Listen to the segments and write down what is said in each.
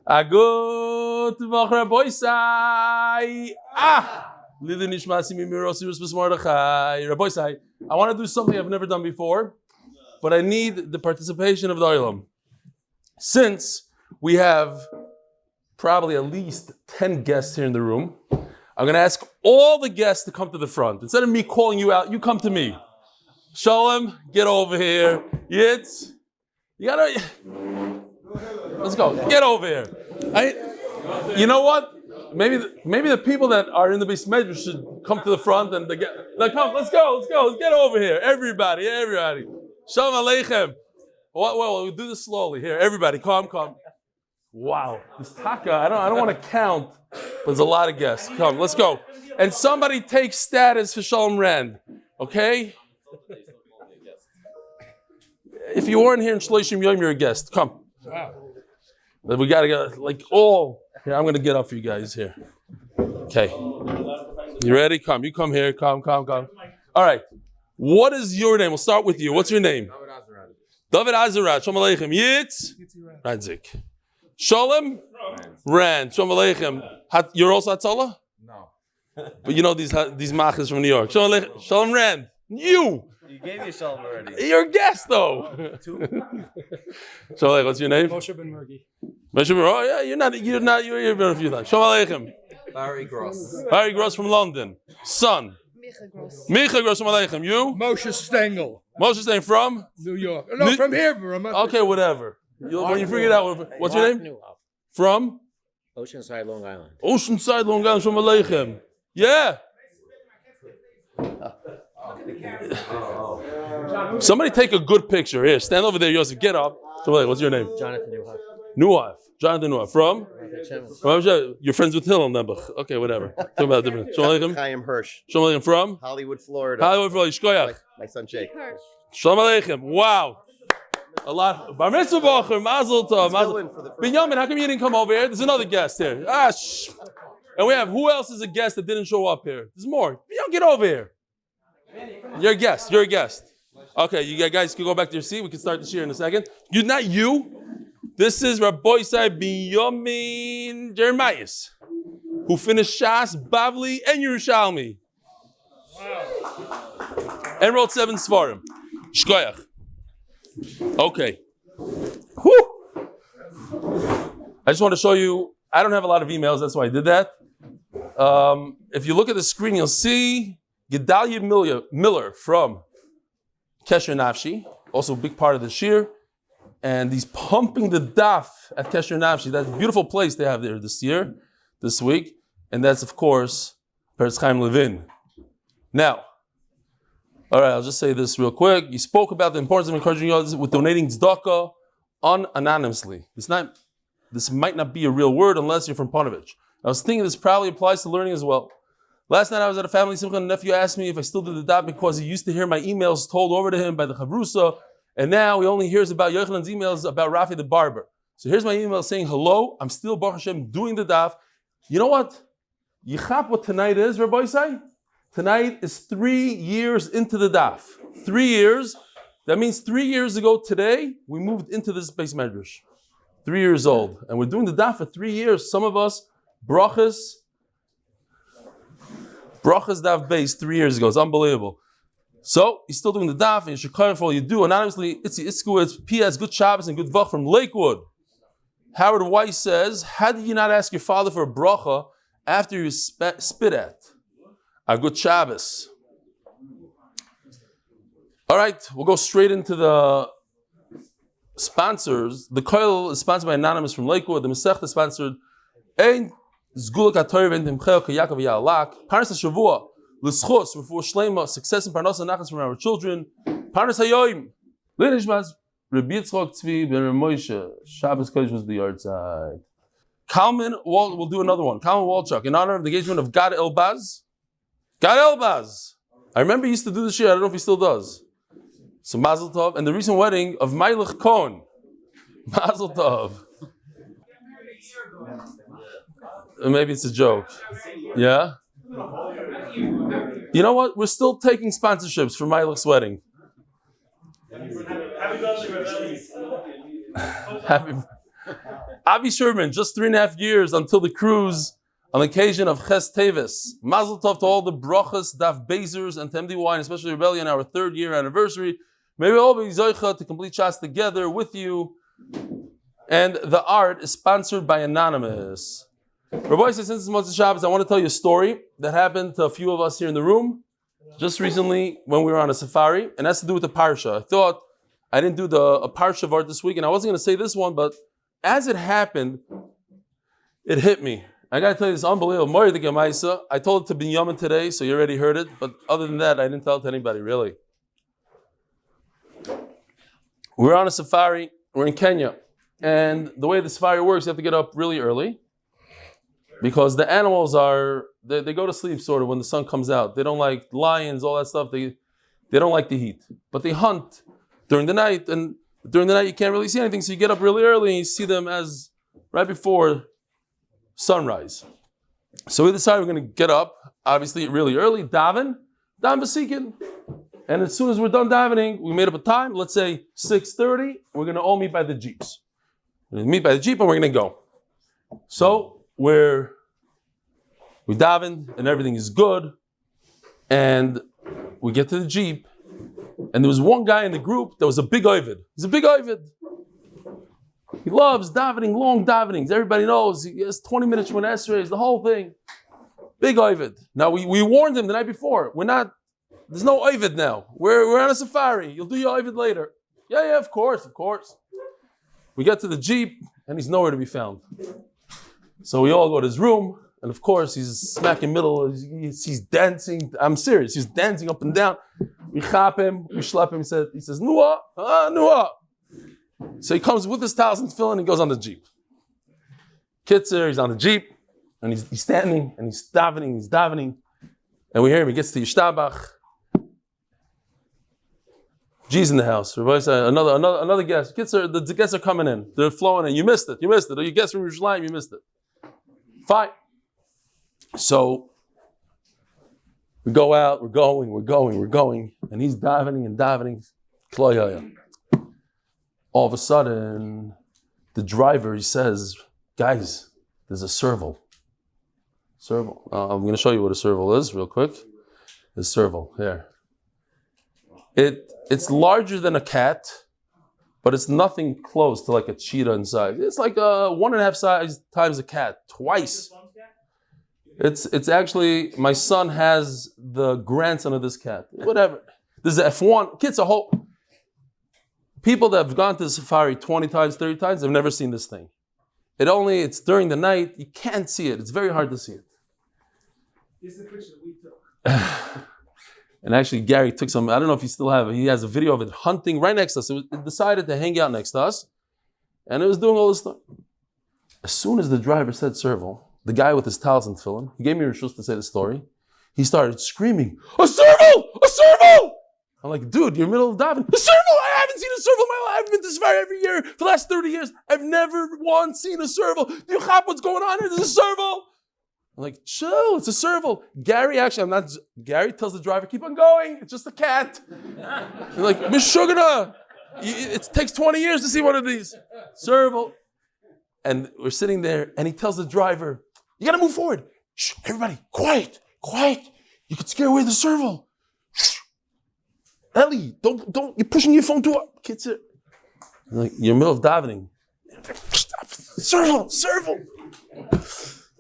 Agut Voch Raboisai. Lili Nishmasi Mimiros Yusbis Mordechai. Raboisai. I want to do something I've never done before, but I need the participation of the Olam. Since we have probably at least 10 guests here in the room, I'm going to ask all the guests to come to the front. Instead of me calling you out, you come to me. Shalom, get over here. Yitz, you gotta. Let's go. Get over here. You know what? Maybe the people that are in the Beis Medrash should come to the front and come. Let's go. Let's get over here. Everybody. Shalom Aleichem. Well, we'll do this slowly. Here, everybody, come. Wow, this taka. I don't want to count, but there's a lot of guests. Come, let's go. And somebody take status for Shalom Rand. Okay. If you weren't here in Shloshim Yom, you're a guest. Come. Wow. We gotta get Here, I'm gonna get up for you guys here. Okay. You ready? Come. You come here. Come. All right. What is your name? We'll start with you. What's your name? David Azarat. Shalom Aleichem. Yitz. Radzik. Shalom. Rand. Shalom Aleichem. You're also Hatzlacha? No. But you know these machas from New York. Shalom Aleichem. Shalom Rand. You gave me a shalom already. You're a guest though. Shalom, what's your name? Moshe Ben Mergi. Oh yeah, you're here a few times. Shalom Aleichem. Barry Gross from London. Son. Micha Gross from Aleichem. You? Moshe Stengel. Moshe Stengel from? New York. No, from here. Okay, whatever. When you figure it out, what's your name? From? Oceanside, Long Island. Shalom Aleichem. Yeah. Somebody take a good picture. Here, stand over there, Yosef. Get up. What's your name? Jonathan Jonathan Newhoff. From? You're friends with Hillel Nebuch. Okay, whatever. Talk about different. Chaim Hirsch. Shalom Aleichem from? Hollywood, Florida. Shkoyach. My son Jake. Shalom Aleichem. Wow. A lot. Bar Mitzvah Bocher. Mazel Tov. Binyamin, how come you didn't come over here? There's another guest here. And we have, who else is a guest that didn't show up here? There's more. Binyamin, get over here. You're a guest. Okay, you guys can go back to your seat. We can start the shir in a second. Not you. This is Rabbi Binyamin Jeremiah, who finished Shas, Bavli, and Yerushalmi. Wow. And wrote 7 Svarim. Shkoyach. Okay. Whew. I just want to show you, I don't have a lot of emails, that's why I did that. If you look at the screen, you'll see Gedalia Miller from Kesher Nafshi, also a big part of the shir, and he's pumping the daf at Kesher Nafshi. That's a beautiful place they have there this week, and that's of course Peretz Chaim Levin. Now, all right, I'll just say this real quick. You spoke about the importance of encouraging others with donating tzedakah anonymously. This might not be a real word unless you're from Panovich. I was thinking this probably applies to learning as well. Last night I was at a family simcha and a nephew asked me if I still did the daf because he used to hear my emails told over to him by the chavrusa, and now he only hears about Yochanan's emails about Rafi the barber. So here's my email saying, hello, I'm still Baruch Hashem doing the daf. You know what? Yichap what tonight is, Rabbi Isai? Tonight is 3 years into the daf. 3 years. That means 3 years ago today, we moved into this Beis Medrash. 3 years old. And we're doing the daf for 3 years. Some of us, Brachos Daf Bais 3 years ago. It's unbelievable. So he's still doing the daf, and you should care for all you do. Anonymously, it's P.S. Good Shabbos and good Voch from Lakewood. Howard Weiss says, how did you not ask your father for a bracha after you spit at? A good Shabbos. All right, we'll go straight into the sponsors. The Koil is sponsored by Anonymous from Lakewood. The Masechta is sponsored Ein Zgula Katorim Tומכיה כיעקב ויעל. Parnassa Shavua, L'schos, Refuah Sheleima, success in Parnassa and Nachas from our children. Parnassa Yoim, L'nishmas, Reb Yitzchak Tzvi ben Moshe. Shabbos Kodesh was the Yaarzeit. Kalman, we'll do another one. Kalman Wolchok, in honor of the engagement of Gad Elbaz. Gad Elbaz. I remember he used to do this year. I don't know if he still does. So Mazel Tov, and the recent wedding of Meilech Kohn. Mazel Tov. Maybe it's a joke. Yeah? You know what? We're still taking sponsorships for Meilech's wedding. Happy Avi Sherman, just 3.5 years until the cruise on the occasion of Ches Teves. Mazel Tov to all the Brachos Daf Bais-ers and to MDY, and especially Reb Eli on our 3rd year anniversary. May we all be zocheh to complete Shas together with you. And the art is sponsored by Anonymous. Rabbi says, since it's Mazel Shabbos, I want to tell you a story that happened to a few of us here in the room just recently when we were on a safari, and it has to do with the parsha. I thought I didn't do a parsha of art this week, and I wasn't going to say this one, but as it happened, it hit me. I got to tell you this unbelievable. I told it to Binyamin today, so you already heard it, but other than that, I didn't tell it to anybody, really. We're on a safari. We're in Kenya. And the way the safari works, you have to get up really early because the animals they go to sleep sort of when the sun comes out. They don't like lions, all that stuff. They don't like the heat. But they hunt during the night, and during the night you can't really see anything, so you get up really early and you see them as right before sunrise. So we decided we're going to get up, obviously really early, daven basikin. And as soon as we're done davening, we made up a time, let's say 6:30, we're going to all meet by the jeeps. We're going to meet by the jeep and we're going to go. So we daven and everything is good. And we get to the jeep. And there was one guy in the group that was a big ovid. He's a big ovid. He loves davening, long davenings. Everybody knows he has 20 minutes from Esrei, the whole thing. Big ovid. Now we warned him the night before. There's no ovid now. We're on a safari. You'll do your ovid later. Yeah, of course. We get to the jeep and he's nowhere to be found. So we all go to his room, and of course he's smack in the middle. He's dancing. I'm serious. He's dancing up and down. We chap him, we schlep him. He says, Nuah. So he comes with his towels and tefillin and he goes on the jeep. Kitzer, he's on the jeep, and he's standing and he's davening. And we hear him, he gets to Yishtabach. G's in the house. Everybody say, another guest. Kitzer, the guests are coming in. They're flowing in. You missed it. Oh, you guests from Yerushalayim, you missed it. Fine. So we go out, we're going, and he's davening. All of a sudden, the driver, he says, guys, there's a serval. I'm going to show you what a serval is real quick. The serval, here. It's larger than a cat, but it's nothing close to like a cheetah in size. It's like 1.5 size times a cat, twice. It's actually, my son has the grandson of this cat. Whatever. This is F1. Kids are whole. People that have gone to the safari 20 times, 30 times, they've never seen this thing. It's during the night. You can't see it. It's very hard to see it. This is the picture we took. And actually, Gary took some, I don't know if he still have it. He has a video of it hunting right next to us. It decided to hang out next to us. And it was doing all this stuff. As soon as the driver said serval, the guy with his towels and tefillin, he gave me reshus to say the story. He started screaming, a serval! A serval! I'm like, dude, you're in the middle of davening. A serval! I haven't seen a serval in my life. I've been to this fire every year for the last 30 years. I've never once seen a serval. Do you have what's going on here? There's a serval. I'm like, chill, it's a serval. Gary tells the driver, keep on going. It's just a cat. I'm like, Mishugana, it takes 20 years to see one of these. Serval. And we're sitting there, and he tells the driver, you gotta move forward. Shh, everybody, quiet. You could scare away the serval. Shh. Eli, don't, you're pushing your phone too up. Kids are, like, you're in the middle of davening. Stop. Serval.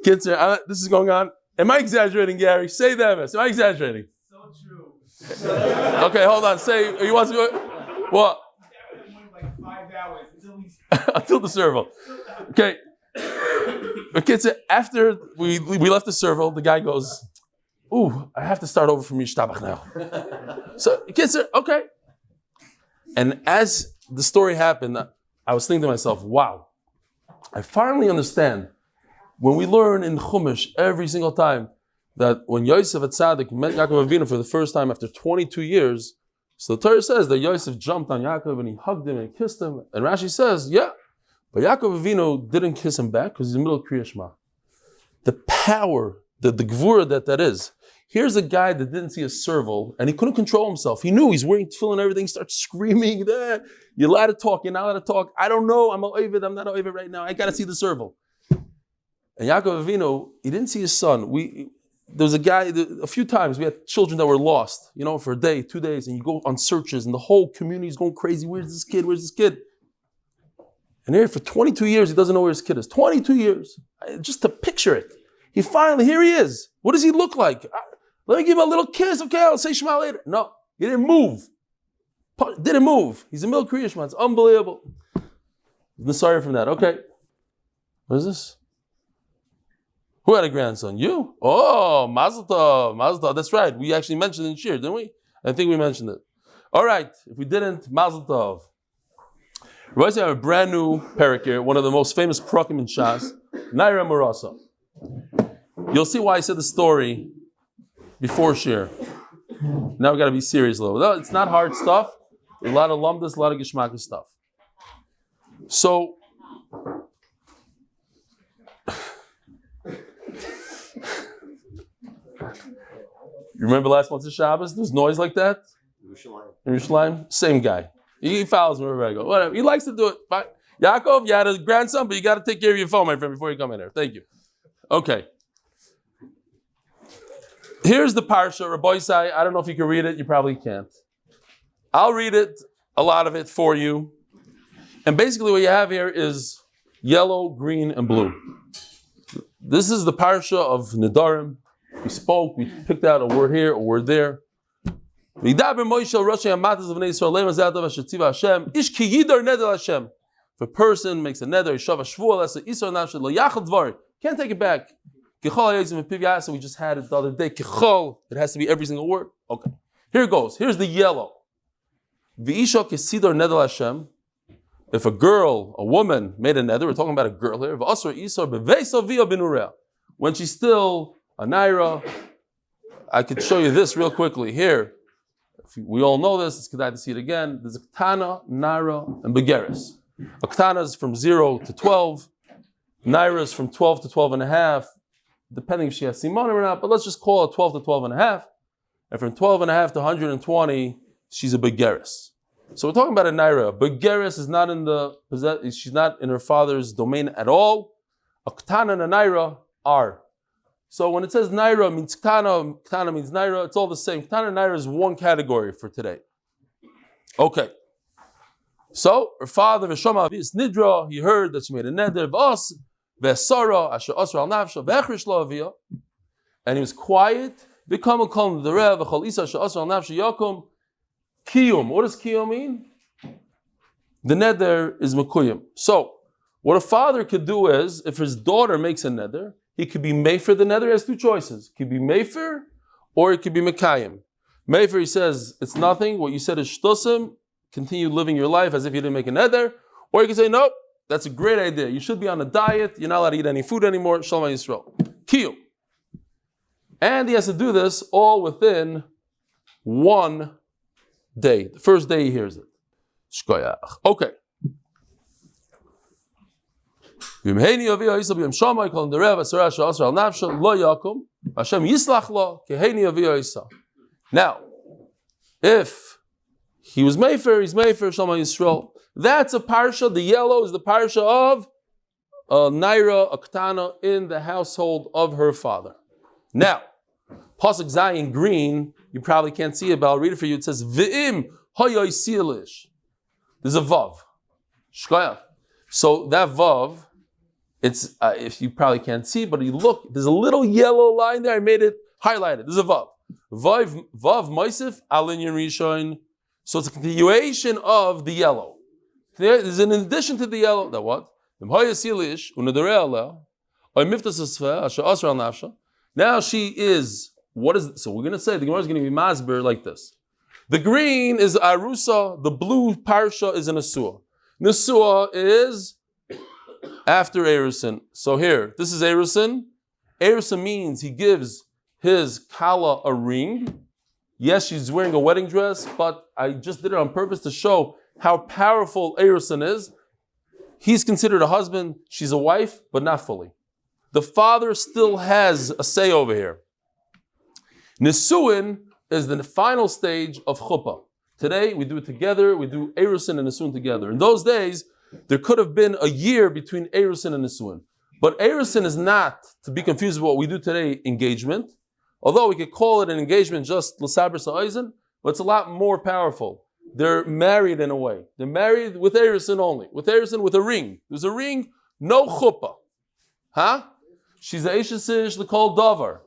Kids are, this is going on. Am I exaggerating, Gary? Say that, Am I exaggerating? So true. Okay, hold on. Say, you want to go? What? Like 5 hours until the serval. Okay. But kids, after we left the serval, the guy goes, ooh, I have to start over from Yishtabach now. So kids are, okay. And as the story happened, I was thinking to myself, wow, I finally understand. When we learn in Chumash every single time that when Yosef at Tzaddik met Yaakov Avinu for the first time after 22 years, so the Torah says that Yosef jumped on Yaakov and he hugged him and kissed him. And Rashi says, yeah, but Yaakov Avinu didn't kiss him back because he's in the middle of Kriya Shema. The the gvura that is. Here's a guy that didn't see a serval and he couldn't control himself. He knew he's wearing tefillin and everything. He starts screaming, you're allowed to talk, you're not allowed to talk. I don't know, I'm not oivid right now. I got to see the serval. And Yaakov Avinu, he didn't see his son. There was a guy, a few times we had children that were lost, for a day, 2 days, and you go on searches and the whole community is going crazy. Where's this kid? And here for 22 years, he doesn't know where his kid is. 22 years. Just to picture it. Here he is. What does he look like? Let me give him a little kiss. Okay, I'll say Shema later. No, he didn't move. He's a milk Kriya Shema. It's unbelievable. Sorry from that. Okay. What is this? Who had a grandson? You? Oh, Mazel Tov. Mazel Tov. That's right. We actually mentioned it in Shir, didn't we? I think we mentioned it. All right. If we didn't, Mazel Tov. We're going to have a brand new parak here, one of the most famous prakim in Shas, Naira Murasa. You'll see why I said the story before Shir. Now we got to be serious a little bit. It's not hard stuff. A lot of lumdas, a lot of geshmaka stuff. So, you remember last month's Shabbos? There's noise like that? In Yerushalayim? Same guy. He follows me wherever I go. Whatever. He likes to do it. Fine. Yaakov, you had a grandson, but you got to take care of your phone, my friend, before you come in here. Thank you. Okay. Here's the parsha, Rabbi Isai. I don't know if you can read it. You probably can't. I'll read it, a lot of it for you. And basically what you have here is yellow, green, and blue. This is the parsha of Nedarim. We spoke, we picked out a word here, a word there. If a person makes a neder, can't take it back. We just had it the other day. It has to be every single word. Okay. Here it goes. Here's the yellow. If a girl, a woman, made a neder, we're talking about a girl here. When she's still a naira, I could show you this real quickly. Here, we all know this. It's good to see it again. There's a ktana, naira, and begeres. A ktana is from 0 to 12. Naira is from 12 to 12 and a half, depending if she has simanim or not, but let's just call it 12 to 12 and a half. And from 12 and a half to 120, she's a begeres. So we're talking about a naira. Begeres is not she's not in her father's domain at all. A ktana and a naira are. So when it says naira means ktana, ktana means naira, it's all the same. Ktana and naira is one category for today. Okay. So her father, Veshama Avis Nidra, he heard that she made a neder, V'as, V'esara, Asher Asra al Nafsha, V'echrish lo avia, and he was quiet. V'kam Kalman the Rev, V'chol Isa, Asher Asra al Nafsha, Yakum, Kiyum. What does Kiyum mean? The neder is Mekuyum. So, what a father could do is, if his daughter makes a neder, he could be Mefer the neder. He has two choices. It could be Mefer, or it could be Mekayim. Mefer, he says, it's nothing. What you said is Shtosim. Continue living your life as if you didn't make a neder. Or you can say, nope, that's a great idea. You should be on a diet. You're not allowed to eat any food anymore. Shalom Yisrael. Kiyum. And he has to do this all within 1 day. The first day he hears it. Shkoyach. Okay. Now, if he was Mefer, he's Mefer, Shalom Yisrael. That's a parsha. The yellow is the parsha of a naira, a ktana, in the household of her father. Now, Pasuk Zayin green, you probably can't see it, but I'll read it for you. It says, V'im hoyoy silish. There's a vav. Shkoyach. So that vav, it's, if you probably can't see, but you look, there's a little yellow line there. I made it highlighted. There's a vav. Vav Moisif Alin Rishon. So it's a continuation of the yellow. There's an addition to the yellow. That what? Now she is, what is, so we're going to say, the Gemara is going to be masber like this. The green is Arusa, the blue parsha is an Asua. Nesua is after Erusin. So here, this is Erusin. Erusin means he gives his kala a ring. Yes, she's wearing a wedding dress, but I just did it on purpose to show how powerful Erusin is. He's considered a husband, she's a wife, but not fully. the father still has a say over here. Nisuin is the final stage of chuppah. Today we do it together. We do erusin and nisuin together. In those days, there could have been a year between erusin and nisuin. But erusin is not, to be confused with what we do today, engagement. Although we could call it an engagement just l'saber sa'oizen, but it's a lot more powerful. They're married in a way. They're married with erusin only. With erusin, with a ring. There's a ring, no chuppah. Huh? She's a eishesish l'kol davar.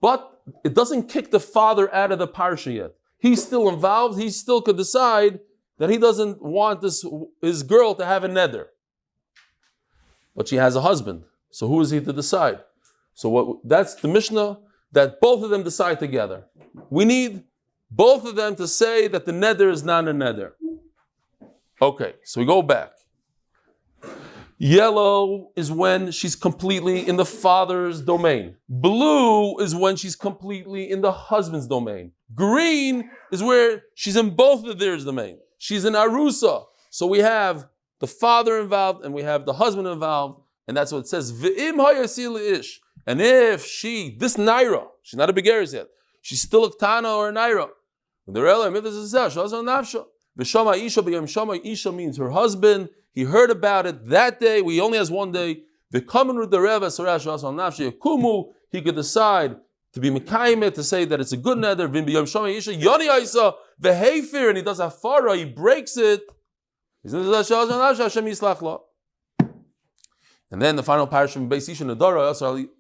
But it doesn't kick the father out of the parsha yet. He's still involved. He still could decide that he doesn't want his girl to have a neder. But she has a husband. So who is he to decide? So that's the Mishnah, that both of them decide together. We need both of them to say that the neder is not a neder. Okay, so we go back. Yellow is when she's completely in the father's domain. Blue is when she's completely in the husband's domain. Green is where she's in both of theirs domain. She's in arusa. So we have the father involved and we have the husband involved. And that's what it says. V'im hayasil ish. And if this naira, she's not a begeris yet, she's still a ktana or a naira. V'shama isha b'yam shama isha means her husband. He heard about it that day. He only has one day. V'kamen with the reva sarash asal nafshi yakumu. He could decide to be mekayim, to say that it's a good neder. V'im b'yam shama isha yoni isa v'hefer, and he does hafara. He breaks it. And then the final parish from Beis Isha Nedara,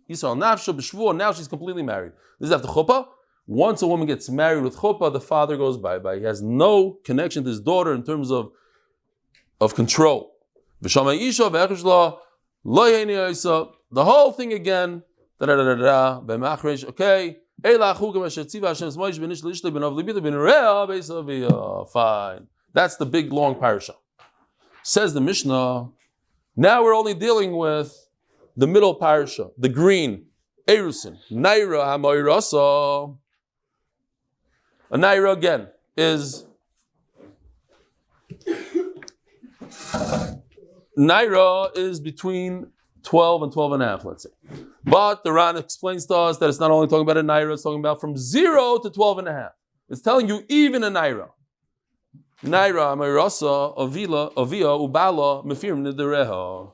Yisrael Nafsha B'Shvuah. Now she's completely married. This is after chuppah. Once a woman gets married with chuppah, the father goes bye-bye. He has no connection to his daughter in terms of control. V'Shama Isha V'Echishla Lo Yeni Isa. The whole thing again. B'Machresh. Okay. Fine. That's the big long parasha. Says the Mishnah. Now we're only dealing with the middle parasha, the green, erusin, naira hamoirasa. A naira again is between 12 and 12 and a half, let's say. But the Ran explains to us that it's not only talking about a naira, it's talking about from 0 to 12 and a half. It's telling you even a naira. Naira amirasa avia ubala mefirim nedereha.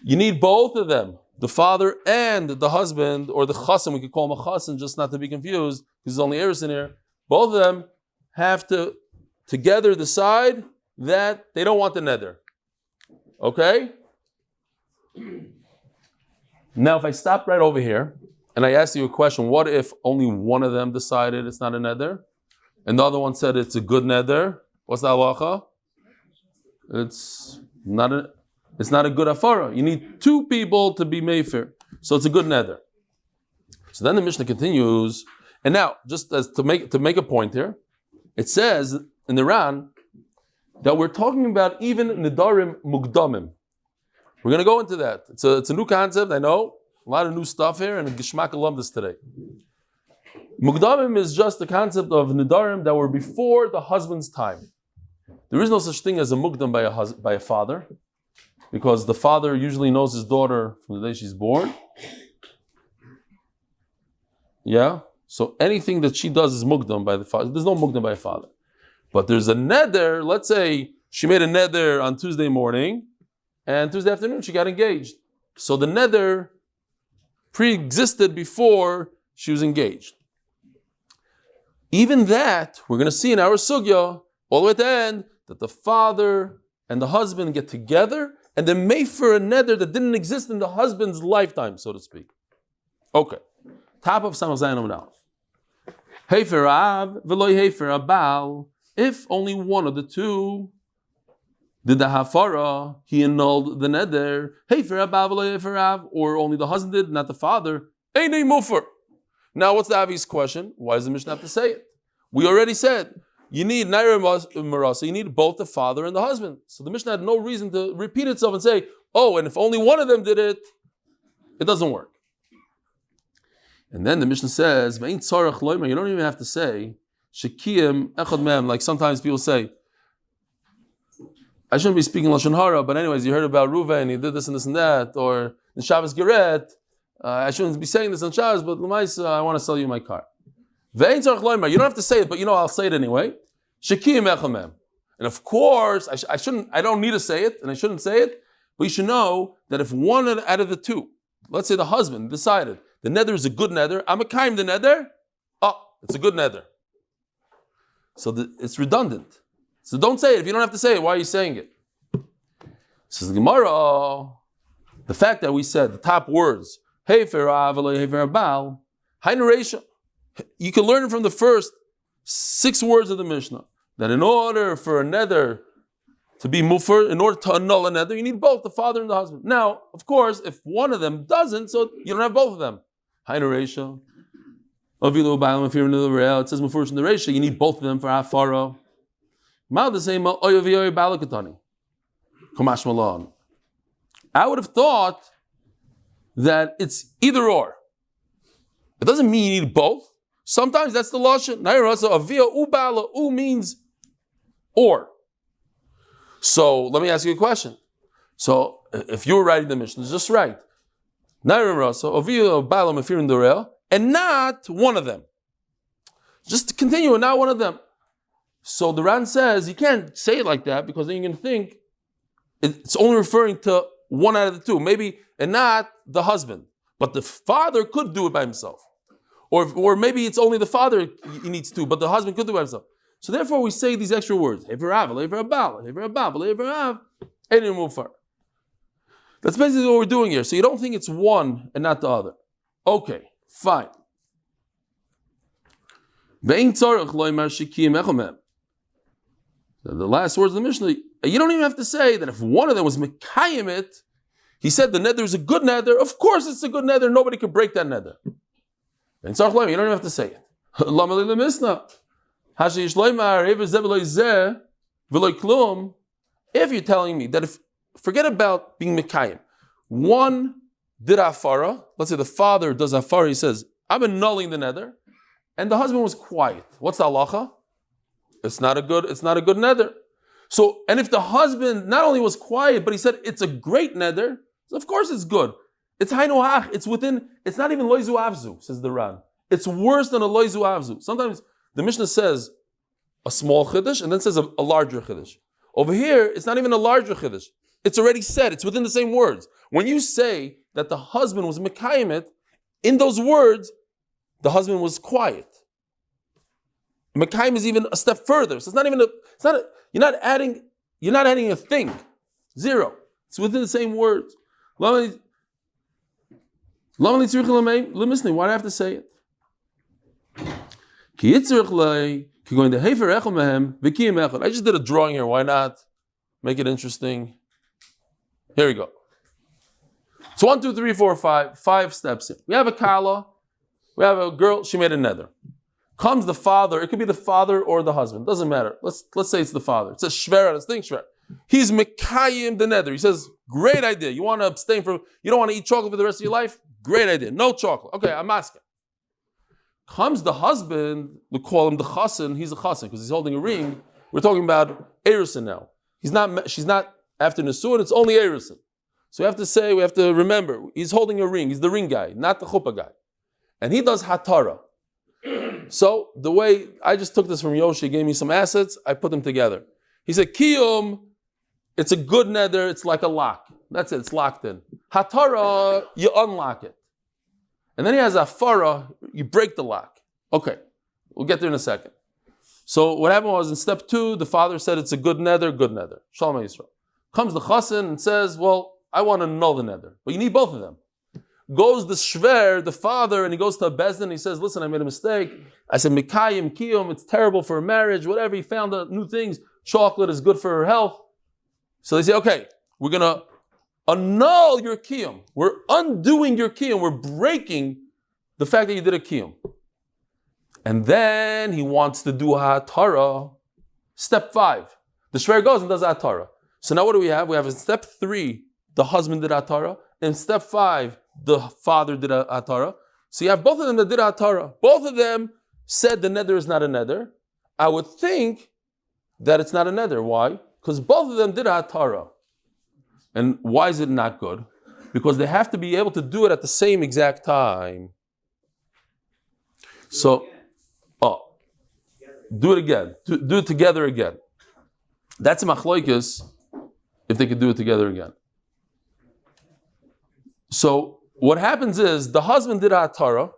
You need both of them, the father and the husband, or the chassan. We could call him a chassan, just not to be confused, because there's only eris in here. Both of them have to together decide that they don't want the neder. Okay? Now, if I stop right over here and I ask you a question, what if only one of them decided it's not a neder? And the other one said it's a good neder. What's the halacha? It's not a good afara. You need two people to be mefer. So it's a good neder. So then the Mishnah continues. And now, just as to make a point here, it says in the Ran that we're talking about even Nedarim Mugdamim. We're going to go into that. It's a new concept, I know. A lot of new stuff here, and Gishmak alumnus today. Mugdamim is just the concept of Nedarim that were before the husband's time. There is no such thing as a Mugdam by a father, because the father usually knows his daughter from the day she's born. Yeah? So anything that she does is Mugdam by the father. There's no Mugdam by a father. But there's a neder. Let's say she made a neder on Tuesday morning, and Tuesday afternoon she got engaged. So the neder pre-existed before she was engaged. Even that, we're going to see in our sugya, all the way at the end, that the father and the husband get together and they're made for a neder that didn't exist in the husband's lifetime, so to speak. Okay. Top of Samach Zayin Amud Aleph. Heifer Av v'loy heifer Abal. If only one of the two did the hafara, he annulled the neder. Heifer Abal v'loy heifer Av, or only the husband did, not the father. Einei mufer. Now, what's the Avi's question? Why does the Mishnah have to say it? We already said you need naira marasa. You need both the father and the husband. So the Mishnah had no reason to repeat itself and say, "Oh, and if only one of them did it, it doesn't work." And then the Mishnah says, "Ve'in tzarach loyma." You don't even have to say shekiyim echad mem. Like sometimes people say, I shouldn't be speaking Lashon Hara, but anyways, you heard about Reuven, he did this and this and that, or the Shabbos Geret, I shouldn't be saying this on Shabbos, but L'maisa, I want to sell you my car. You don't have to say it, but I'll say it anyway. And of course, I don't need to say it, and I shouldn't say it, but you should know that if one out of the two, let's say the husband decided, the nether is a good nether, I'm a kaim the nether, it's a good nether. So it's redundant. So don't say it. If you don't have to say it, why are you saying it? Says the Gemara, the fact that we said the top words, Hefer Avalo, Hefer Abal, Hainu you can learn it from the first 6 words of the Mishnah, that in order for a nether to be mufer, in order to annul a nether, you need both the father and the husband. Now, of course, if one of them doesn't, so you don't have both of them. Hainu Reisha. It says mufer in the Reisha, you need both of them for Afara. I would have thought that it's either or. It doesn't mean you need both. Sometimes that's the lashon. Avia ubala u means or. So let me ask you a question. So if you were writing the Mishnah, just write and not one of them. Just to continue and not one of them. So the Ran says you can't say it like that because then you're going to think it's only referring to one out of the two, maybe, and not the husband. But the father could do it by himself. Or maybe it's only the father he needs to, but the husband could do it by himself. So therefore we say these extra words. That's basically what we're doing here. So you don't think it's one and not the other. Okay, fine. The last words of the Mishnah, you don't even have to say that if one of them was mekayim it, he said the nether is a good nether, of course it's a good nether, nobody can break that nether. You don't even have to say it. If you're telling me that forget about being mekayim, one did afara, let's say the father does afara, he says, I'm annulling the nether, and the husband was quiet. What's the halacha? It's not a good nether. So, and if the husband not only was quiet, but he said it's a great nether, so of course it's good. It's hainoach, it's not even loizu avzu, says the Ran. It's worse than a loizu avzu. Sometimes the Mishnah says a small chiddush and then says a larger chiddush. Over here, it's not even a larger chiddush. It's already said, it's within the same words. When you say that the husband was mekayim it, in those words, the husband was quiet. Mekayim is even a step further. So you're not adding a thing. 0. It's within the same words. Why do I have to say it? I just did a drawing here. Why not? Make it interesting. Here we go. So 1, 2, 3, 4, 5. 5 steps here. We have a kala. We have a girl. She made a nether. Comes the father. It could be the father or the husband. Doesn't matter. Let's say it's the father. It says shver on his thing. Shver. He's mekayim the nether. He says, great idea. You want to abstain from. You don't want to eat chocolate for the rest of your life. Great idea. No chocolate. Okay, I'm asking. Comes the husband. We call him the chassan. He's a chassan because he's holding a ring. We're talking about erison now. She's not after Nesuin. It's only erison. So we have to remember. He's holding a ring. He's the ring guy, not the chuppah guy. And he does hatara. So the way I just took this from Yoshi, gave me some assets, I put them together. He said, Kiyum, it's a good nether, it's like a lock. That's it, it's locked in. Hatara, you unlock it. And then he has afara, you break the lock. Okay, we'll get there in a second. So what happened was in step 2, the father said it's a good nether. Shalom Yisrael. Comes the chassan and says, well, I want to annul the nether. But you need both of them. Goes the shver, the father, and he goes to a bezdin and he says, listen, I made a mistake. I said, mikayim, kiyum, it's terrible for a marriage, whatever. He found out new things. Chocolate is good for her health. So they say, okay, we're going to annul your kiyum. We're undoing your kiyum. We're breaking the fact that you did a kiyum. And then he wants to do ha'atara. Step 5. The shver goes and does ha'atara. So now what do we have? We have in step 3, the husband did ha'atara. In step 5, the father did a atara. So you have both of them that did a atara. Both of them said the nether is not a nether. I would think that it's not a nether. Why? Because both of them did a hatara. And why is it not good? Because they have to be able to do it at the same exact time. So, do it again. Do it together again. That's a machloikis if they could do it together again. So, what happens is the husband did a hatara,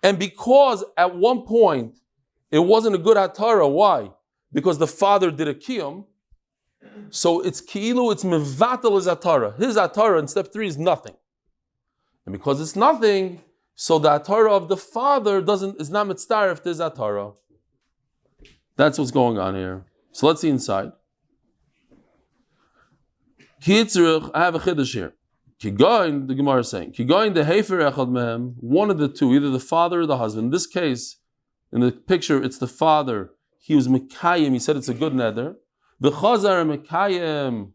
and because at one point it wasn't a good hatara, why? Because the father did a kiyum, so it's ki'ilu, it's mevatel his hatara. His hatara in step 3 is nothing. And because it's nothing, so the hatara of the father is not mitzvah if there's hatara. That's what's going on here. So let's see inside. I have a chiddush here. Kigoin, the Gemara is saying, Kigoin the hefer echad mehem, one of the two, either the father or the husband. In this case, in the picture, it's the father. He was mekayim. He said it's a good neder. V'chazar mekayim.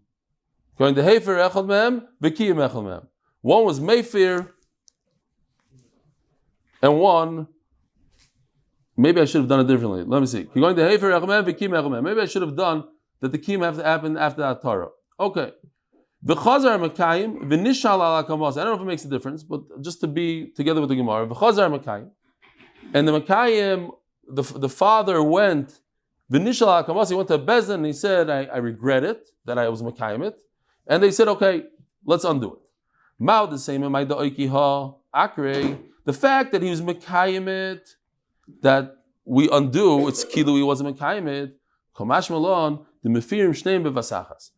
Going the hefer echad mehem, v'kiyim echad mehem. One was mefer, and one. Maybe I should have done it differently. Let me see. Going the hefer echad mehem, v'kiyim echad mehem. Maybe I should have done that the kiyim have to happen after that Torah. Okay. V'chazar mekayim v'nishal ala kamos. I don't know if it makes a difference, but just to be together with the Gemara. V'chazar mekayim, and the mekayim, the father went v'nishal ala kamos. He went to Bezdin and he said, "I regret it that I was mekayim it," and they said, "Okay, let's undo it." Mao the same my da'oiki ha akre. The fact that he was mekayim it, that we undo, it's kilu he wasn't mekayim it. Komash malon the mefirim shneim bevasachas.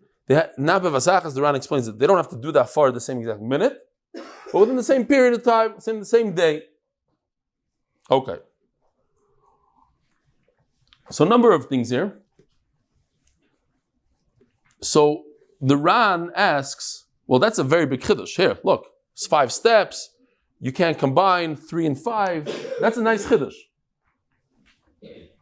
Not bevasachas, the Ran explains that they don't have to do that far at the same exact minute, but within the same period of time, the same day. Okay. So a number of things here. So the Ran asks, well, that's a very big chiddush. Here, look, it's 5 steps. You can't combine 3 and 5. That's a nice chiddush.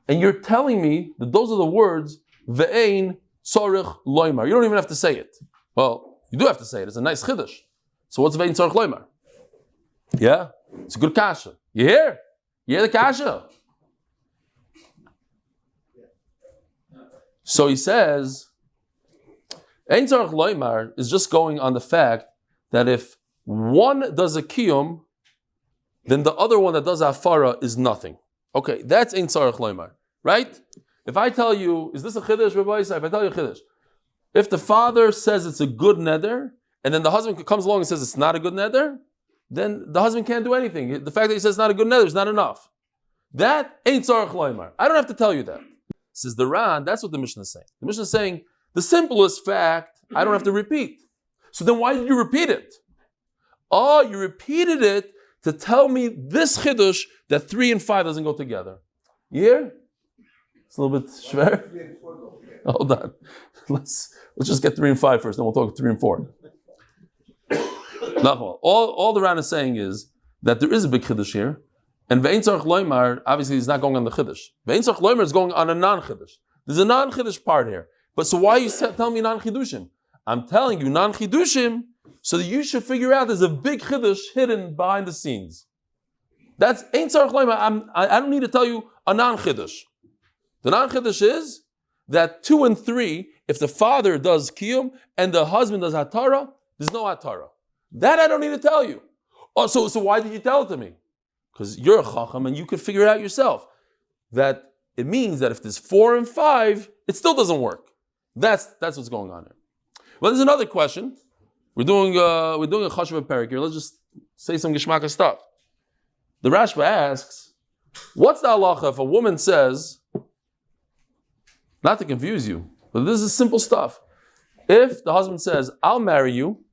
And you're telling me that those are the words ve'ein tzorich loymar. You don't even have to say it. Well, you do have to say it. It's a nice chiddush. So what's ve'ein tzorich loymar? Yeah, it's a good kasha. You hear? You hear the kasha? So he says, ein tzorich loymar is just going on the fact that if one does a kiyum, then the other one that does afara is nothing. Okay, that's ein tzorich loymar, right? If I tell you, is this a chiddush, Reb Eli? If I tell you a chiddush, if the father says it's a good neder, and then the husband comes along and says it's not a good neder, then the husband can't do anything. The fact that he says it's not a good neder is not enough. That ain't tzarech loymar. I don't have to tell you that. Says the Ran, that's what the Mishnah is saying. The Mishnah is saying, the simplest fact, I don't have to repeat. So then why did you repeat it? Oh, you repeated it to tell me this chiddush that 3 and 5 doesn't go together. You hear? It's a little bit schwer. Hold on. Let's just get 3 and 5 first, then we'll talk 3 and 4. All the Ran is saying is that there is a big chiddush here, and ve'ein tzarech loymar obviously is not going on the chiddush. Ve'ein tzarech loymar is going on a non-chiddush. There's a non-chiddush part here. But so why are you telling me non-chidushim? I'm telling you non-chidushim so that you should figure out there's a big chiddush hidden behind the scenes. That's ein tzarech loymar. I don't need to tell you a non-chiddush. The non-chiddush is that 2 and 3, if the father does kiyum and the husband does hatara, there's no hatara. That I don't need to tell you. Oh, so why did you tell it to me? Because you're a chacham and you could figure it out yourself. That it means that if there's 4 and 5, it still doesn't work. That's what's going on here. Well, there's another question. We're doing a chashuv perik here. Let's just say some geshmaka stuff. The Rashba asks, what's the halacha if a woman says, not to confuse you, but this is simple stuff. If the husband says, I'll marry you,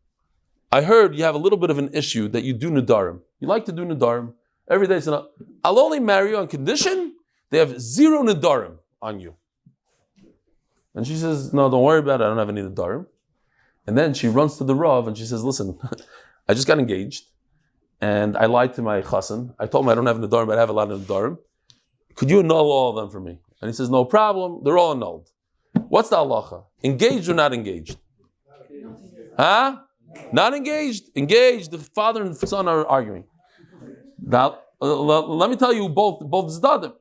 I heard you have a little bit of an issue that you do Nedarim. You like to do Nedarim. Every day, so I'll only marry you on condition they have 0 Nedarim on you. And she says, no, don't worry about it. I don't have any Nedarim. And then she runs to the Rav and she says, listen, I just got engaged and I lied to my chassan. I told him I don't have Nedarim, but I have a lot of Nedarim. Could you annul all of them for me? And he says, no problem. They're all annulled. What's the halacha? Engaged or not engaged? Huh? Not engaged. Engaged. The father and the son are arguing. Now, let me tell you both zdadim.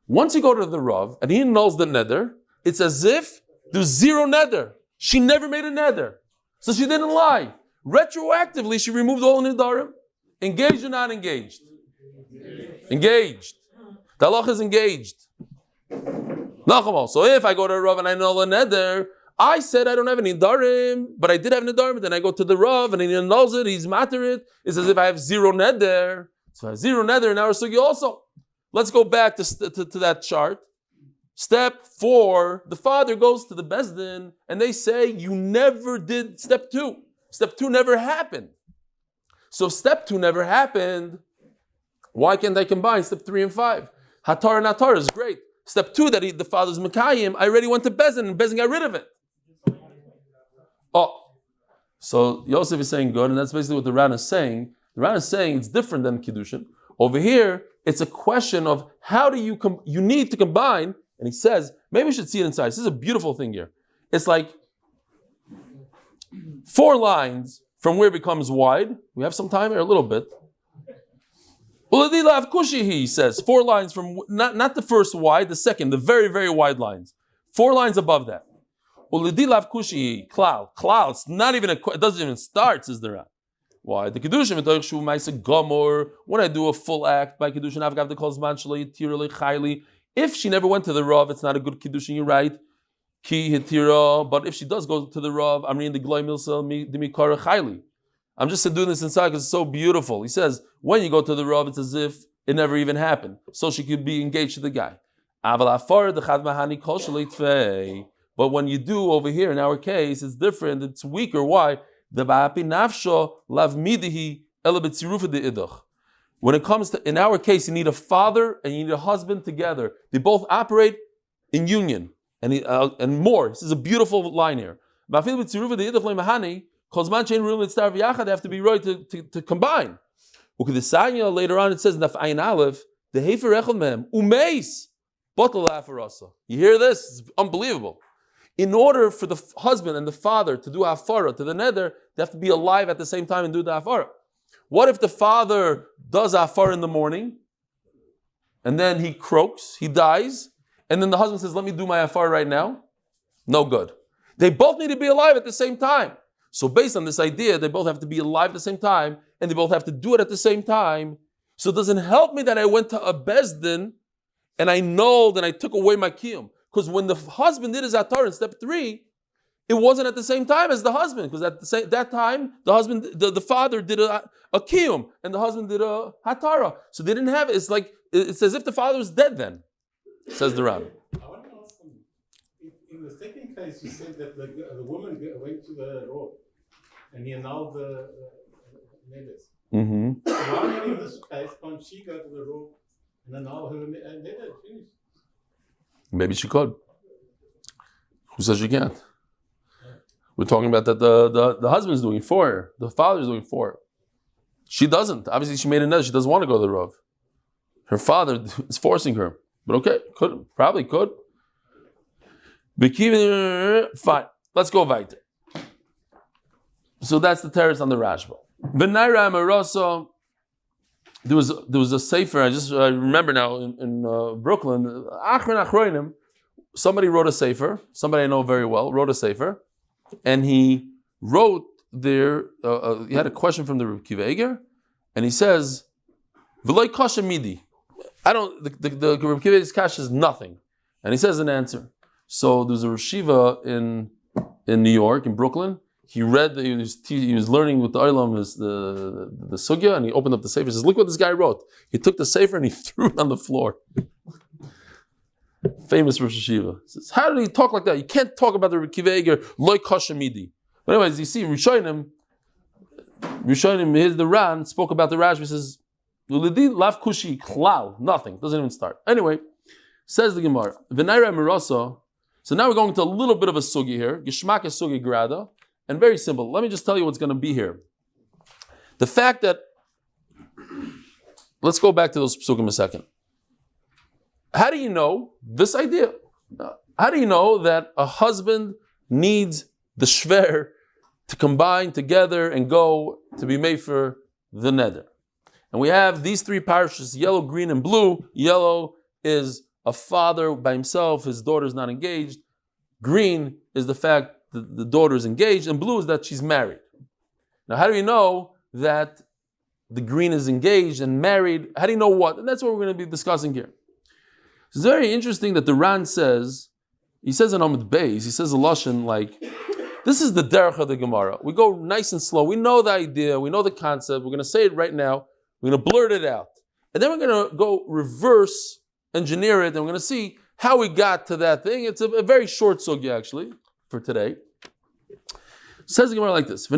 Once you go to the Rav and he annuls the neder, it's as if There's zero neder. She never made a neder. So she didn't lie. Retroactively, she removed all Nedarim. Engaged or not engaged? Engaged. The halacha is engaged. So if I go to a Rav and I know a neder, I said I don't have any Nedarim, but I did have Nedarim, but then I go to the Rav and he annuls it, he's matter it. It's as if I have zero neder. So I have zero neder in our sugi also. Let's go back to that chart. Step 4, the father goes to the Bezdin and they say, you never did step 2. Step 2 never happened. So if step 2 never happened, why can't I combine step 3 and 5? Hatar and Hatar is great. Step 2, that the father's Mekayim, I already went to Bezdin and Bezdin got rid of it. Oh, so Yosef is saying good, and that's basically what the Ran is saying. The Ran is saying it's different than Kiddushin. Over here, it's a question of how do you, you need to combine. And he says, maybe we should see it inside. This is a beautiful thing here. It's like 4 lines from where it becomes wide. We have some time here, a little bit. He says, 4 lines from, not the first wide, the second, the very, very wide lines. 4 lines above that. Klal, it's not even it doesn't even start, says the Ran. Why? The Kiddushin, when I do a full act by Kiddushin, I've got the Kolzman Shalei, Tirli, Chayli. If she never went to the Rav, it's not a good Kiddushin, you're right. Ki hitira, but if she does go to the Rav, I'm reading the Gloy Milsel, Dimikara Chayli. I'm just doing this inside because it's so beautiful. He says, when you go to the Rav, it's as if it never even happened. So she could be engaged to the guy. But when you do over here, in our case, it's different, it's weaker. Why? When it comes to, in our case, you need a father and you need a husband together. They both operate in union and more. This is a beautiful line here. They have to be right to combine. Later on it says in Daf Aleph, the Hefer Echel Mem Umeis Bottle Afarasa. You hear this? It's unbelievable. In order for the husband and the father to do hafara to the neder, they have to be alive at the same time and do the hafara. What if the father does hafara in the morning, and then he croaks, he dies, and then the husband says, let me do my hafara right now? No good. They both need to be alive at the same time. So based on this idea, they both have to be alive at the same time, and they both have to do it at the same time. So it doesn't help me that I went to a Bezdin, and I know that I took away my kiyum. Because when the husband did his atar in step 3, it wasn't at the same time as the husband. Because at that time, the husband, the father did a kiyum, and the husband did a hatara. So they didn't have it. It's as if the father was dead then, says the Ram. I want to ask something. In the second case, you said that the woman went to the road, and he annulled the neders. Mm-hmm. Why in this case can't she go to the road and annul her neder? Finish. Maybe she could. Who says she can't? We're talking about that the husband's doing for her. The father's doing for her. She doesn't. Obviously, she made a neder. She doesn't want to go to the Rav. Her father is forcing her. But okay, probably could. Fine. Let's go weiter. So that's the terrace on the Rashba. V'naira Amarosa. There was a sefer. I remember now in Brooklyn. Achron Achroinim. Somebody wrote a sefer. Somebody I know very well wrote a sefer, and he wrote there. He had a question from the Reb Kiva, and he says, "V'loy kasha midi." I don't. The Reb Kiva's kasha is nothing, and he says an answer. So there's a yeshiva in New York, in Brooklyn. He read, he was learning with the Olam the sugya, and he opened up the sefer. He says, "Look what this guy wrote." He took the sefer and he threw it on the floor. Famous Rosh Yeshiva. He says, "How did he talk like that? You can't talk about the Kiva Eger loy kashamidi." But anyways, you see, Rishonim, the Ran spoke about the Rashba. He says, "Ulidi lav kushi klal, nothing, doesn't even start." Anyway, says the Gemara, "V'naira mirasa." So now we're going to a little bit of a sugi here. Gishmak is sugi grada. And very simple. Let me just tell you what's going to be here. The fact that, let's go back to those psukim a second. How do you know this idea? How do you know that a husband needs the shver to combine together and go to be made for the neder? And we have these 3 parashas, yellow, green, and blue. Yellow is a father by himself, his daughter is not engaged. green is the fact that the daughter is engaged, and blue is that she's married. Now, how do you know that the green is engaged and married? How do you know what? And that's what we're going to be discussing here. It's very interesting that the Ran says, he says in Amud Beis, he says a lashon like, this is the derech of the Gemara. We go nice and slow. We know the idea. We know the concept. We're going to say it right now. We're going to blurt it out. And then we're going to go reverse engineer it, and we're going to see how we got to that thing. It's a very short sugya, actually, for today. Says the Gemara like this.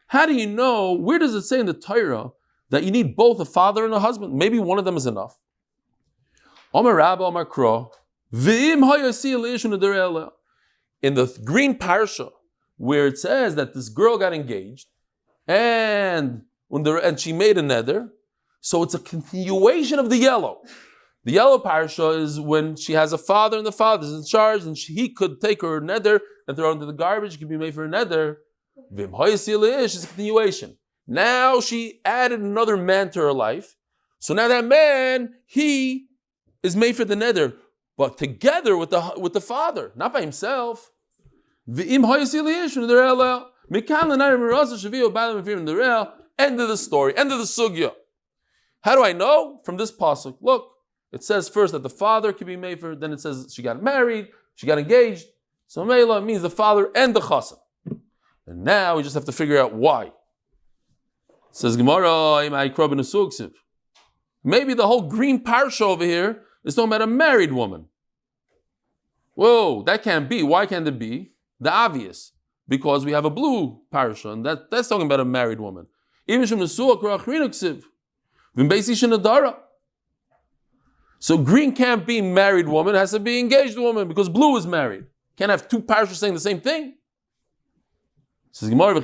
How do you know, where does it say in the Torah that you need both a father and a husband? Maybe one of them is enough. In the green parsha, where it says that this girl got engaged and she made a neder, so it's a continuation of the yellow. The yellow parsha is when she has a father and the father is in charge, and he could take her neder and throw it into the garbage. It could be made for a neder. Is a continuation. Now she added another man to her life, so now that man, he is made for the neder, but together with the father, not by himself. End of the story, end of the sugya. How do I know? From this pasuk. Look, it says first that the father can be made for, then it says she got married, she got engaged. So Meila means the father and the chassan. And now we just have to figure out why. It says Gemara, maybe the whole green parsha over here is talking about a married woman. Whoa, that can't be. Why can't it be? The obvious. Because we have a blue parsha, and that's talking about a married woman. So green can't be married woman, it has to be engaged woman, because blue is married. Can't have two parashas saying the same thing. Says Gemara,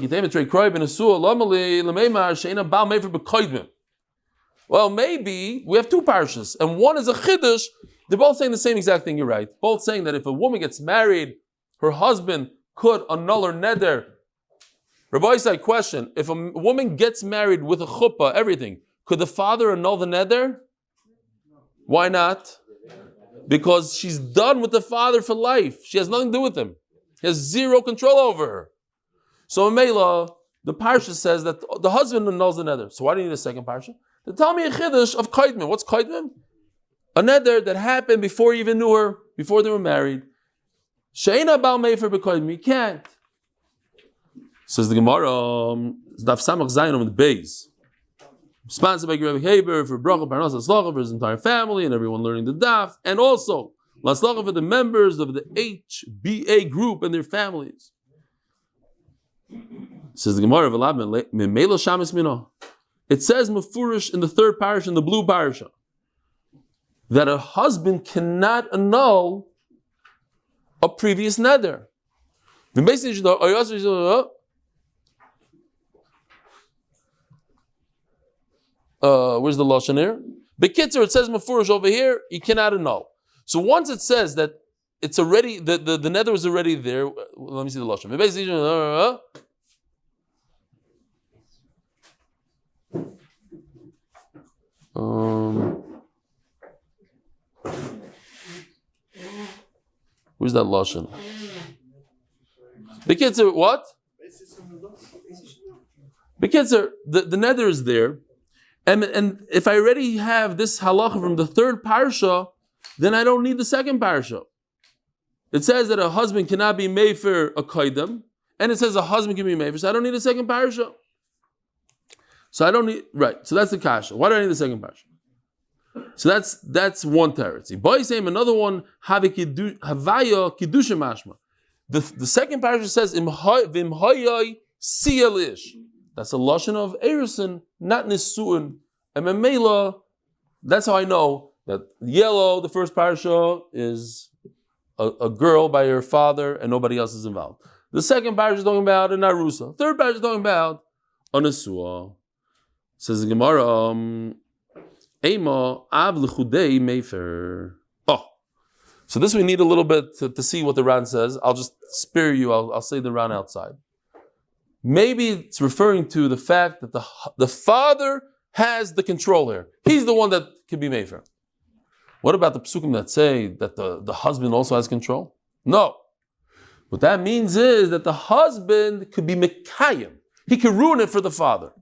well, maybe we have two parashas, and one is a chiddush. They're both saying the same exact thing. You're right. Both saying that if a woman gets married, her husband could annul her neder. Rabbi Isai, question: if a woman gets married with a chuppah, everything, could the father annul the neder? Why not? Because she's done with the father for life. She has nothing to do with him. He has zero control over her. So in Mela, the parsha says that the husband annuls the neder. So why do you need a second parsha? To tell me a chiddush of kaidman. What's kaidman? A neder that happened before you even knew her, before they were married. Sheina bal mefer b'kaidman. You can't. Says the Gemara, Daf Samach Zayin Amud Beis. Sponsored by Reb Haber for Brachos Parnassa Hatzlacha for his entire family and everyone learning the Daf, and also Hatzlacha for the members of the HBA Group and their families. Says the Gemara, it says Mefurish in the third parish, in the blue parasha, that a husband cannot annul a previous neder. Where's the lashon here? Bekitzer, it says Mefurish over here, you cannot annul. So once it says that it's already, the neder is already there, let me see the lashon. Where's that lashon? Bekitzer, what? Bekitzer, the neder is there. And if I already have this halacha from the third parsha, then I don't need the second parsha. It says that a husband cannot be made for a kaidam, and it says a husband can be made for, so I don't need a second parsha. So I don't need, right, so that's the kasha. Why do I need the second parsha? So that's one teretz. Boy saying another one, havaya kiddusha mashma. The second parsha says vim hayai siyal ish. That's a lashon of erison, not nisuin. And memela, that's how I know that yellow, the first parasha, is a girl by her father and nobody else is involved. The second parasha is talking about an arusa. Third parasha is talking about a nesua. Says the Gemara, Ema av l'chudei mefer. Oh, so this we need a little bit to see what the Ran says. I'll just spare you. I'll say the Ran outside. Maybe it's referring to the fact that the father has the control here. He's the one that can be made for. What about the psukim that say that the husband also has control? No. What that means is that the husband could be mekayim. He could ruin it for the father.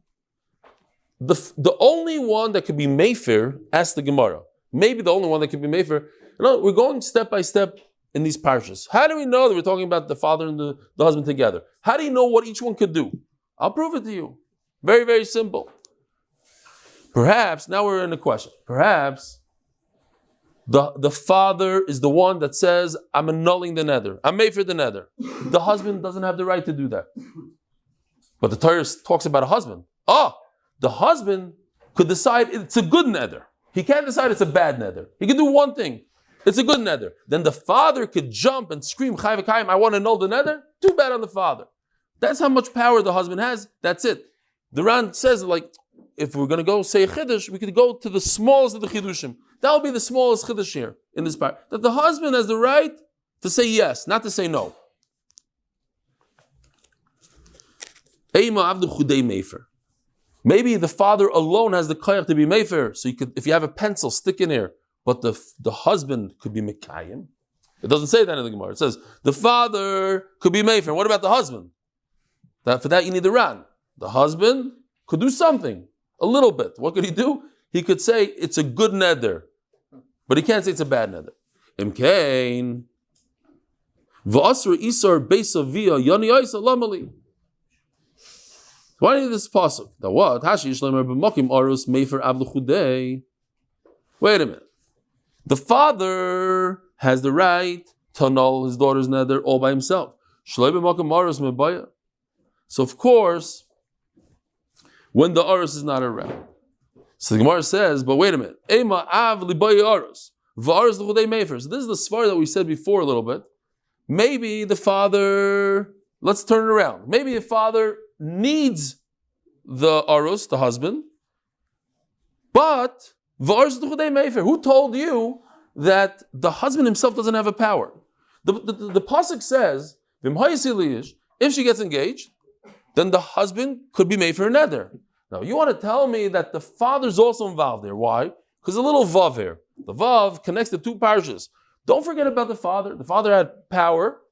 The only one that could be mefer, ask the Gemara. Maybe the only one that could be mefer. We're going step by step in these parshas. How do we know that we're talking about the father and the husband together? How do you know what each one could do? I'll prove it to you. Very, very simple. Perhaps, now we're in a question. Perhaps the father is the one that says, I'm annulling the neder. I'm made for the neder. The husband doesn't have the right to do that. But the Torah talks about a husband. The husband could decide it's a good neder. He can't decide it's a bad neder. He can do one thing. It's a good neder. Then the father could jump and scream, Chai v'kayim, I want to annul the neder. Too bad on the father. That's how much power the husband has. That's it. The Ran says, like, if we're going to go say a chiddush, we could go to the smallest of the chiddushim. That will be the smallest chiddush here in this part. That the husband has the right to say yes, not to say no. Maybe the father alone has the koyach to be mefer. So you could, if you have a pencil, stick in here. But the husband could be mekayim. It doesn't say that in the Gemara. It says the father could be mefer. What about the husband? For that you need the Ran. The husband could do something, a little bit. What could he do? He could say it's a good neder, but he can't say it's a bad neder. Imkain v'asr isar beisavia yani isa lamali. Why do you need this pasuk? The what? Hashi Sheleima b'makim arus mefer avluchudei. Wait a minute. The father has the right to annul his daughter's neder all by himself. Sheleima b'makim arus mebaya. So of course, when the arus is not around. So the Gemara says, but wait a minute. Ema av libaya arus. V'arus l'chudei mefer. So this is the svar that we said before a little bit. Maybe the father, let's turn it around. Maybe the father needs the arus, the husband, but v'arus l'chudei mefer. Who told you that the husband himself doesn't have a power? The pasuk says, if she gets engaged, then the husband could be made for a neder. Now, you want to tell me that the father's also involved there. Why? Because a little vav here. The vav connects the two parshas. Don't forget about the father. The father had power.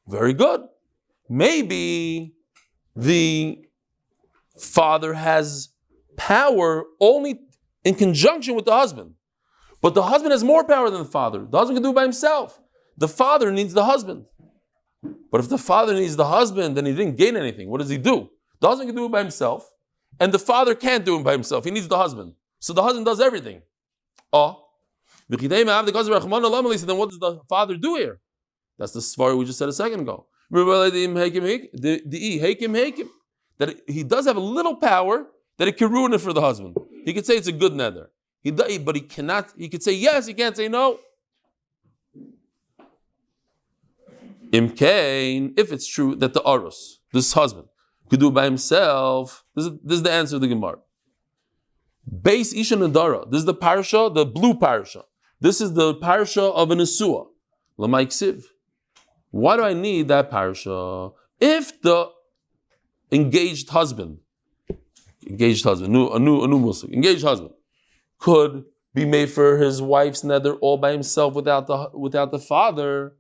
Very good. Maybe the father has power only in conjunction with the husband. But the husband has more power than the father. The husband can do it by himself. The father needs the husband. But if the father needs the husband, then he didn't gain anything. What does he do? The husband can do it by himself, and the father can't do it by himself. He needs the husband. So the husband does everything. So then what does the father do here? That's the svar we just said a second ago. That he does have a little power that it can ruin it for the husband. He could say it's a good neder. But he cannot, he could say yes, he can't say no. Imkain, if it's true that the arus, this husband, could do it by himself, this is the answer of the Gemara. Beis Isha Nedara, this is the parsha, the blue parsha. This is the parsha of an Nesuah. L'may ksiv. Why do I need that parsha? If the engaged husband, engaged husband, could be made for his wife's neder all by himself without the father,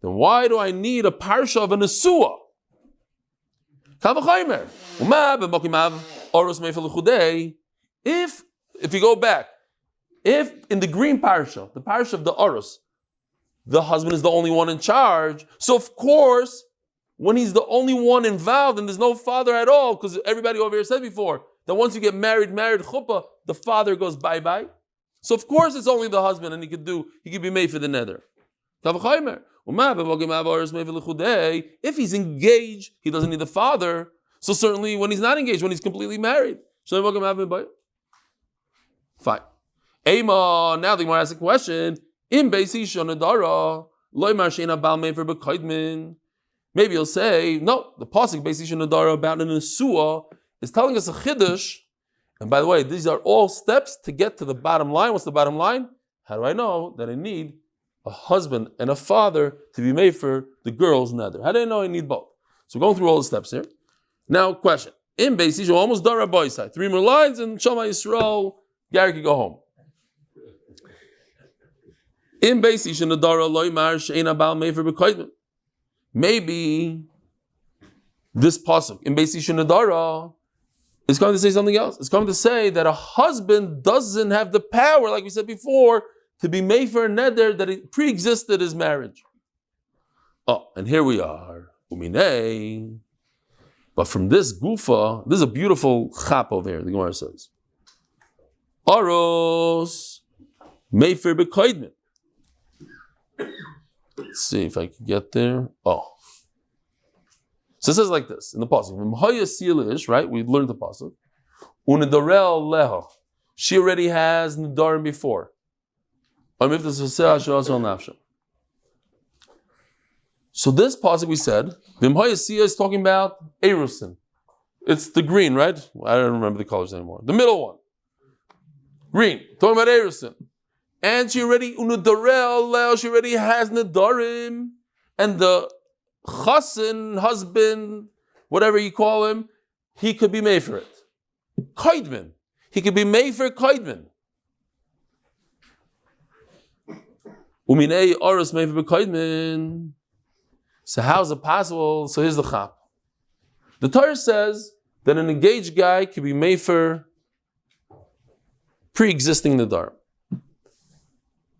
then why do I need a parsha of a Nesuah? If you go back, if in the green parsha, the parsha of the Orus, the husband is the only one in charge, so of course, when he's the only one involved and there's no father at all, because everybody over here said before that once you get married chuppah, the father goes bye-bye. So of course it's only the husband, and he could be made for the neder. If he's engaged, he doesn't need the father. So certainly when he's not engaged, when he's completely married. Fine. Now the Gemara asks a question. Maybe he'll say, no, the pasuk Beis Isha Nedara about an Nesuah is telling us a chiddush. And by the way, these are all steps to get to the bottom line. What's the bottom line? How do I know that I need a husband and a father to be made for the girl's neder? How do I know I need both? So we're going through all the steps here. Now, question. In Beis Isha, almost done Rabbi side. 3 more lines and Shema Yisrael, Gary can go home. In Beis Ish Nedara loymar she'ein abal mefer b'koydin. Maybe this pasuk in Beis Ish Nedara is going to say something else. It's going to say that a husband doesn't have the power, like we said before, to be mefer neder that it pre-existed his marriage. Oh, and here we are. Uminei. But from this gufa, this is a beautiful chap over here, the Gemara says. Aros mefer b'koydin. Let's see if I can get there. Oh. So it says like this in the pasuk. Right? We learned the pasuk. Unedarel leha. She already has nedarim before. So this pasuk we said, Vimhayasiya is talking about Erusin. It's the green, right? I don't remember the colors anymore. The middle one. Green. Talking about Erusin. And she already she already has nedarim, and the chassan, husband, whatever you call him, he could be made for it. Koidman. He could be made for koidman. Uminei oros made for koidman. So how's it possible? So here's the chap. The Torah says that an engaged guy could be made for pre-existing nedarim.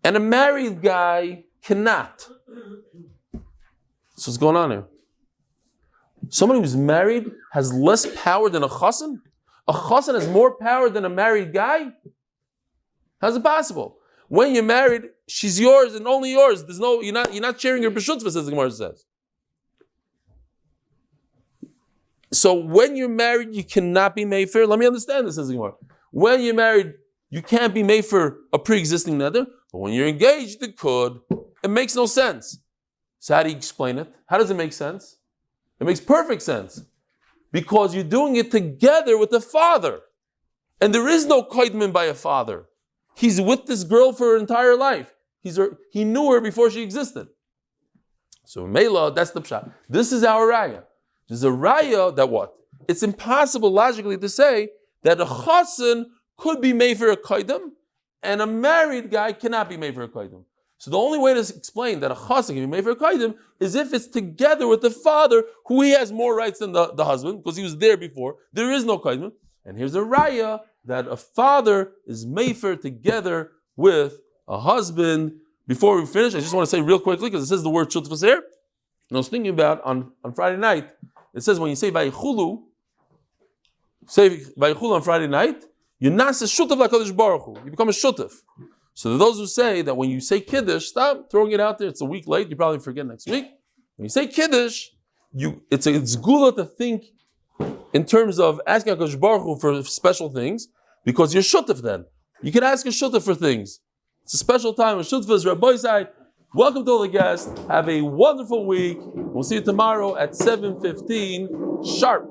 And a married guy cannot. So what's going on here? Somebody who's married has less power than a chassan? A chassan has more power than a married guy? How's it possible? When you're married, she's yours and only yours. You're not sharing your b'shutva, as the Gemara says. So when you're married, you cannot be made for. Let me understand this, says the Gemara. When you're married, you can't be made for a pre-existing nether. But when you're engaged, it could. It makes no sense. So how do you explain it? How does it make sense? It makes perfect sense. Because you're doing it together with the father. And there is no koidman by a father. He's with this girl for her entire life. He knew her before she existed. So Mela, that's the pshat. This is our raya. There's a raya that what? It's impossible logically to say that a chassan could be made for a koidam, and a married guy cannot be made for a koidam. So the only way to explain that a chassan can be made for a koidam is if it's together with the father, who he has more rights than the husband, because he was there before. There is no koidam. And here's a raya that a father is made for together with a husband. Before we finish, I just want to say real quickly, because it says the word shutfas here. And I was thinking about on Friday night, it says when you say vayichulu on Friday night, you're not a shutaf like HaKadosh Baruch Hu. You become a shutaf. So those who say that when you say Kiddush, stop throwing it out there. It's a week late. You probably forget next week. When you say Kiddush, it's Zgula to think in terms of asking HaKadosh Baruch Hu for special things, because you're shutaf then. You can ask a shutaf for things. It's a special time. A shutaf is Rabbi Side. Welcome to all the guests. Have a wonderful week. We'll see you tomorrow at 7:15 sharp.